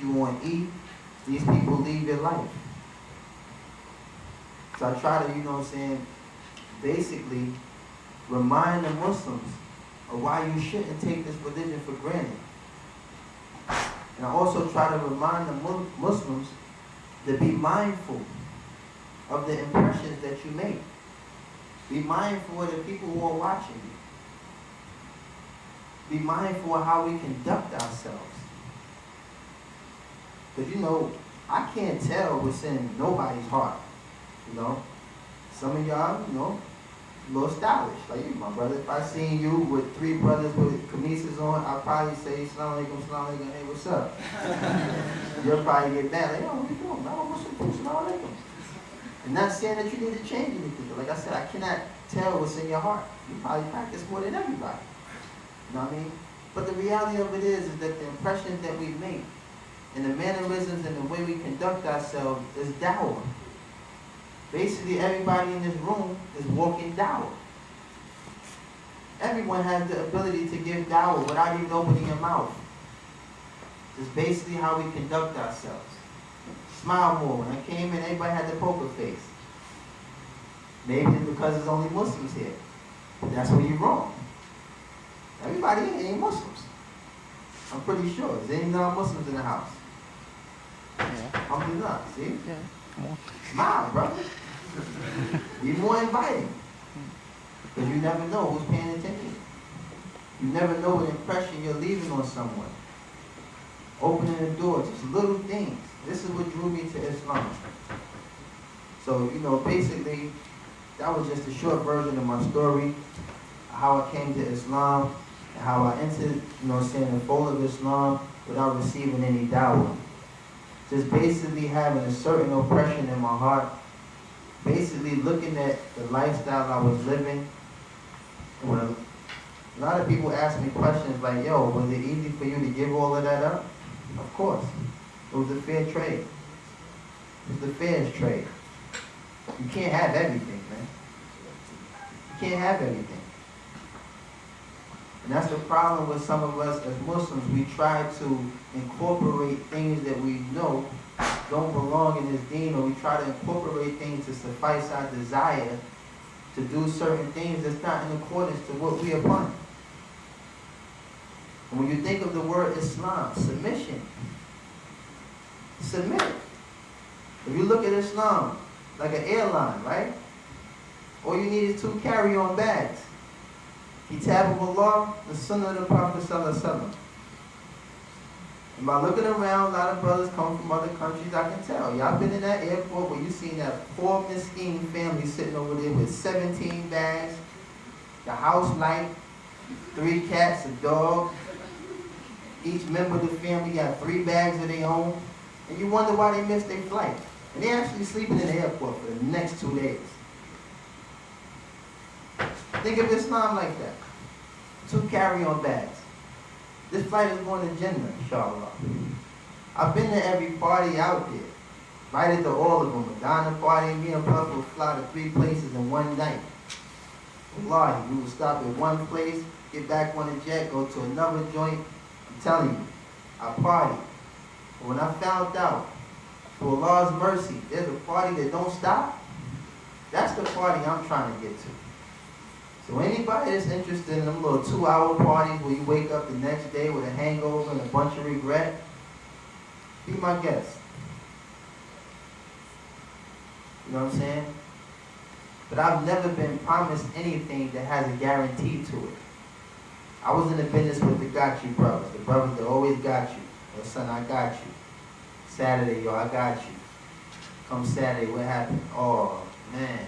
you on E, these people leave your life. So I try to, basically remind the Muslims of why you shouldn't take this religion for granted. And I also try to remind the Muslims to be mindful of the impressions that you make. Be mindful of the people who are watching you. Be mindful of how we conduct ourselves. Because, I can't tell what's in nobody's heart. Some of y'all, a little stylish. Like you, my brother. If I seen you with 3 brothers with camisas on, I'll probably say, Assalamu alaikum, Assalamu alaikum, hey, what's up? You'll probably get mad, like, yo, what you doing? What's up, Assalamu alaikum? And not saying that you need to change anything. But like I said, I cannot tell what's in your heart. You probably practice more than everybody. You know what I mean? But the reality of it is that the impressions that we make and the mannerisms and the way we conduct ourselves is dawah. Basically, everybody in this room is walking dawah. Everyone has the ability to give dawah without even opening your mouth. It's basically how we conduct ourselves. Smile more. When I came in, everybody had the poker face. Maybe it's because it's only Muslims here. But that's where you're wrong. Everybody here ain't Muslims. I'm pretty sure. Is there any non-Muslims in the house? Yeah. Alhamdulillah, see? Yeah. Come on. Smile, brother. Be more inviting. Because you never know who's paying attention. You never know what impression you're leaving on someone. Opening the door, just little things. This is what drew me to Islam. So, basically, that was just a short version of my story, how I came to Islam, and how I entered, the fold of Islam without receiving any dawah. Just basically having a certain oppression in my heart, basically looking at the lifestyle I was living. And when a lot of people ask me questions like, yo, was it easy for you to give all of that up? Of course. It was a fair trade. It was the fairest trade. You can't have everything, man. You can't have everything. And that's the problem with some of us as Muslims. We try to incorporate things that we know don't belong in this deen, or we try to incorporate things to suffice our desire to do certain things that's not in accordance to what we are upon. And when you think of the word Islam, submission, submit. If you look at Islam like an airline, right? All you need is 2 carry-on bags. Kitab of Allah, the Sunnah of the Prophet Sallallahu Alaihi Wasallam. And by looking around, a lot of brothers come from other countries, I can tell. Y'all been in that airport where you seen that poor Miskeen family sitting over there with 17 bags, the house light, 3 cats, a dog. Each member of the family got 3 bags of their own. And you wonder why they missed their flight. And they're actually sleeping in the airport for the next 2 days. Think of Islam like that. 2 carry-on bags. This flight is going to Jannah, inshallah. I've been to every party out there. Invited to all of them. Madonna party, me and Puff will fly to 3 places in one night. Wallahi, we will stop at one place, get back on the jet, go to another joint. I'm telling you, I party. But when I found out, to Allah's mercy, there's a party that don't stop, that's the party I'm trying to get to. So anybody that's interested in them little 2-hour parties where you wake up the next day with a hangover and a bunch of regret, be my guest. You know what I'm saying? But I've never been promised anything that has a guarantee to it. I was in the business with the got you brothers, the brothers that always got you. Yo, son, I got you. Saturday, yo, I got you. Come Saturday, what happened? Oh, man.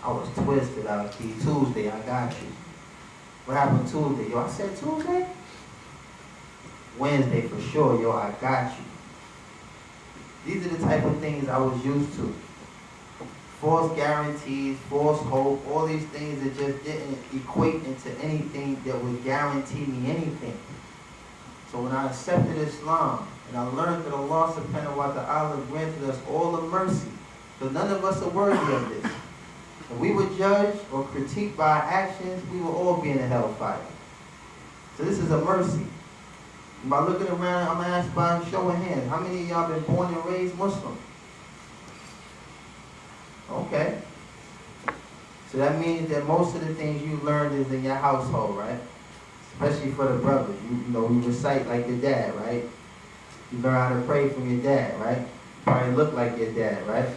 I was twisted out of key. Tuesday, I got you. What happened Tuesday? Yo, I said Tuesday? Wednesday for sure, yo, I got you. These are the type of things I was used to. False guarantees, false hope, all these things that just didn't equate into anything that would guarantee me anything. So when I accepted Islam, and I learned that Allah subhanahu wa ta'ala granted us all the mercy, so none of us are worthy of this. If we were judged or critiqued by our actions, we will all be in the hellfire. So this is a mercy. By looking around, I'm going to ask by show of hands, how many of y'all been born and raised Muslim? Okay. So that means that most of the things you learned is in your household, right? Especially for the brothers. You know, you recite like your dad, right? You learn how to pray from your dad, right? Probably look like your dad, right?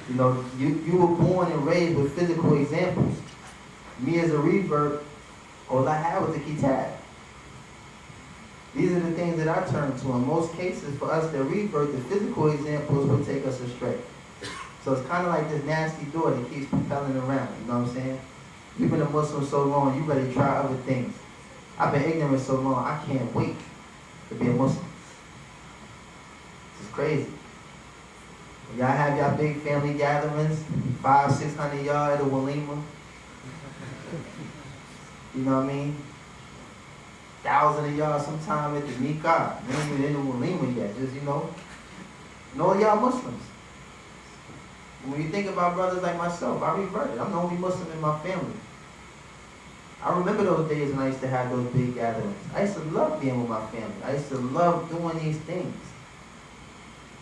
You know, you were born and raised with physical examples. Me as a revert, all I had was a kitab. These are the things that I turn to. In most cases, for us that revert, the physical examples will take us astray. So it's kind of like this nasty door that keeps propelling around, you know what I'm saying? You've been a Muslim so long, you better try other things. I've been ignorant so long, I can't wait to be a Muslim. This is crazy. When y'all have y'all big family gatherings, 500-600 y'all at a walima, you know what I mean? 1,000 of y'all sometime at the nikah. We ain't even in the walima yet, just, you know y'all Muslims. When you think about brothers like myself, I reverted. I'm the only Muslim in my family. I remember those days when I used to have those big gatherings. I used to love being with my family. I used to love doing these things.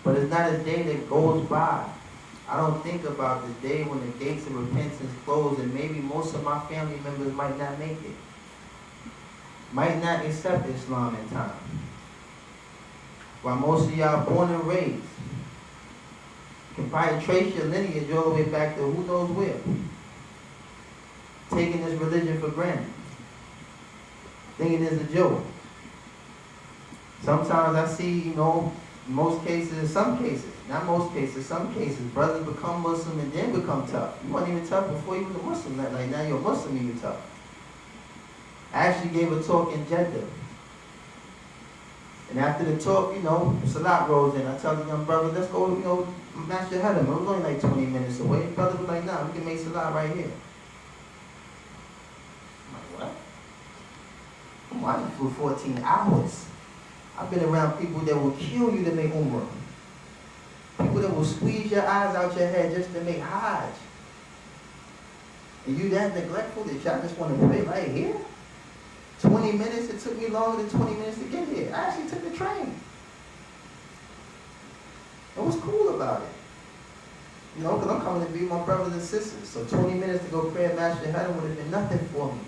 But it's not a day that goes by. I don't think about the day when the gates of repentance close and maybe most of my family members might not make it. Might not accept Islam in time. While most of y'all born and raised, you can probably trace your lineage all the way back to who knows where. Taking this religion for granted. Thinking it's a joke. Sometimes I see, you know, in most cases, some cases, not most cases, some cases, brothers become Muslim and then become tough. You weren't even tough before you was a Muslim. Like now you're a Muslim and you're tough. I actually gave a talk in Jeddah. And after the talk, you know, Salat rolls in. I tell the young brother, let's go, you know, match your head. It was only like 20 minutes away. The brother was like, nah, we can make Salat right here. I'm like, what? Come on, I flew 14 hours. I've been around people that will kill you to make Umrah. People that will squeeze your eyes out your head just to make Hajj. And you that neglectful that y'all just want to pray right here? 20 minutes, it took me longer than 20 minutes to get here. I actually took the train. And what's cool about it? You know, because I'm coming to be with my brothers and sisters. So 20 minutes to go pray and match your head would have been nothing for me.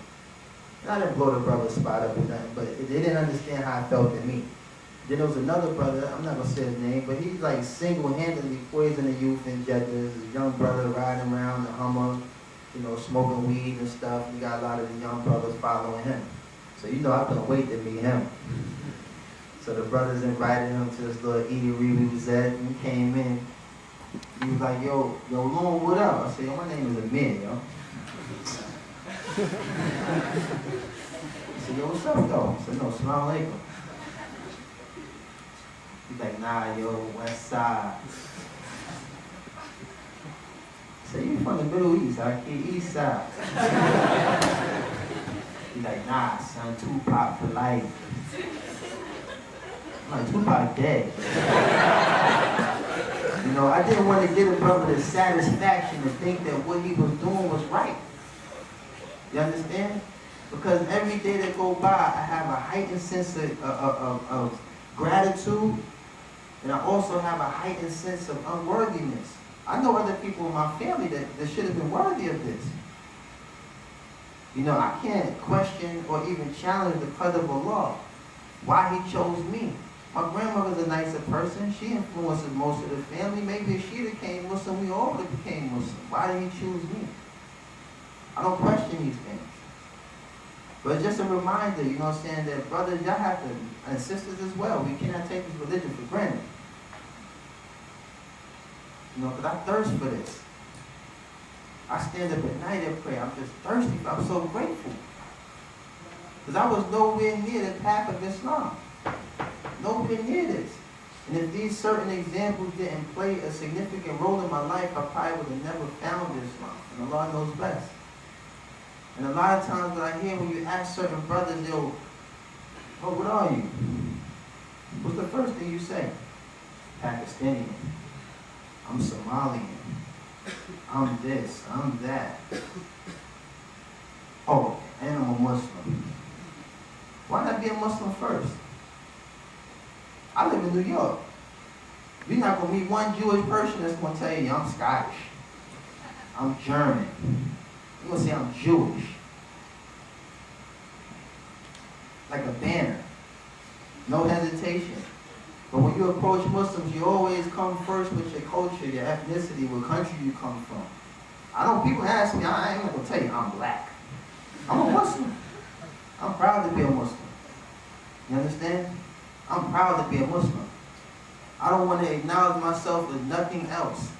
And I didn't blow the brother's spot up or nothing, but they didn't understand how I felt in me. Then there was another brother, I'm not going to say his name, but he's like single-handedly poisoning the youth in Jeddah. There's a young brother riding around the Hummer, you know, smoking weed and stuff. You got a lot of the young brothers following him. So you know I couldn't wait to meet him. So the brothers invited him to this little eatery we was at, and he came in. He was like, yo, Loon, what up? I said, yo, my name is Amir, yo. I said, yo, what's up, though? I said, no, salam alaikum. He's like, nah, yo, West Side. I said, you from the Middle East, I can't East Side. He's like, nah, son, Tupac for life. I'm like, Tupac dead. You know, I didn't want to give a brother the satisfaction to think that what he was doing was right. You understand? Because every day that go by, I have a heightened sense of gratitude, and I also have a heightened sense of unworthiness. I know other people in my family that should have been worthy of this. You know, I can't question or even challenge the qadr of Allah, why he chose me. My grandmother's a nicer person. She influences most of the family. Maybe if she became Muslim, we all would have became Muslim. Why did he choose me? I don't question these things. But it's just a reminder, you know what I'm saying, that brothers, y'all have to, and sisters as well, we cannot take this religion for granted. You know, because I thirst for this. I stand up at night and pray. I'm just thirsty. I'm so grateful. Because I was nowhere near the path of Islam. Nowhere near this. And if these certain examples didn't play a significant role in my life, I probably would have never found Islam. And Allah knows best. And a lot of times what I hear when you ask certain brothers, they'll, oh, what are you? What's the first thing you say? Pakistani. I'm Somalian. I'm this, I'm that. Oh, and I'm a Muslim. Why not be a Muslim first? I live in New York. You're not going to meet one Jewish person that's going to tell you, I'm Scottish, I'm German. You're going to say I'm Jewish. Like a banner. No hesitation. But when you approach Muslims, you always come first with your culture, your ethnicity, what country you come from. People ask me, I ain't going to tell you I'm black. I'm a Muslim. I'm proud to be a Muslim. You understand? I'm proud to be a Muslim. I don't want to acknowledge myself as nothing else.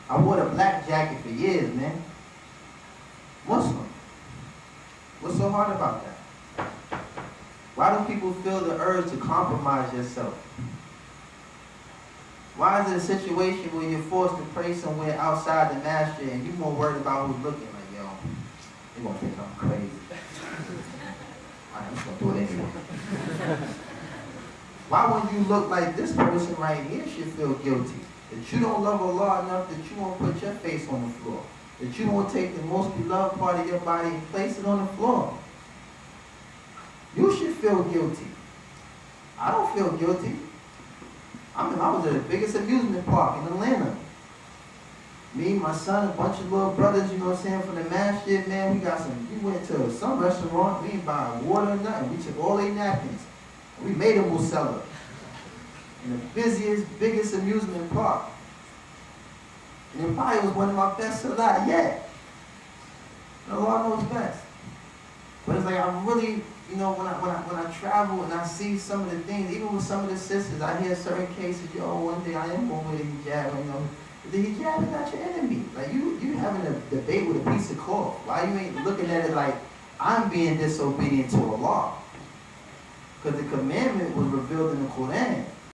I wore the black jacket for years, man. Muslim. What's so hard about that? Why do people feel the urge to compromise yourself? Why is it a situation where you're forced to pray somewhere outside the masjid and you're more worried about who's looking? Like, yo, they're going to think I'm crazy. I'm just going to do it anyway. Why when you look like this person right here should feel guilty? That you don't love Allah enough that you won't put your face on the floor. That you won't take the most beloved part of your body and place it on the floor. You should feel guilty. I don't feel guilty. I was at the biggest amusement park in Atlanta. Me, my son, a bunch of little brothers, you know what I'm saying, from the masjid, man, we went to some restaurant, we didn't buy water or nothing. We took all their napkins. We made a musella in the busiest, biggest amusement park. And it probably was one of my best salat yet. Allah knows best. But it's like I really, you know, when I travel and I see some of the things, even with some of the sisters, I hear certain cases, yo, one day I am going with a hijab, you know. The hijab is not your enemy. Like you having a debate with a piece of cloth. Why you ain't looking at it like I'm being disobedient to Allah? Because the commandment was revealed in the Quran.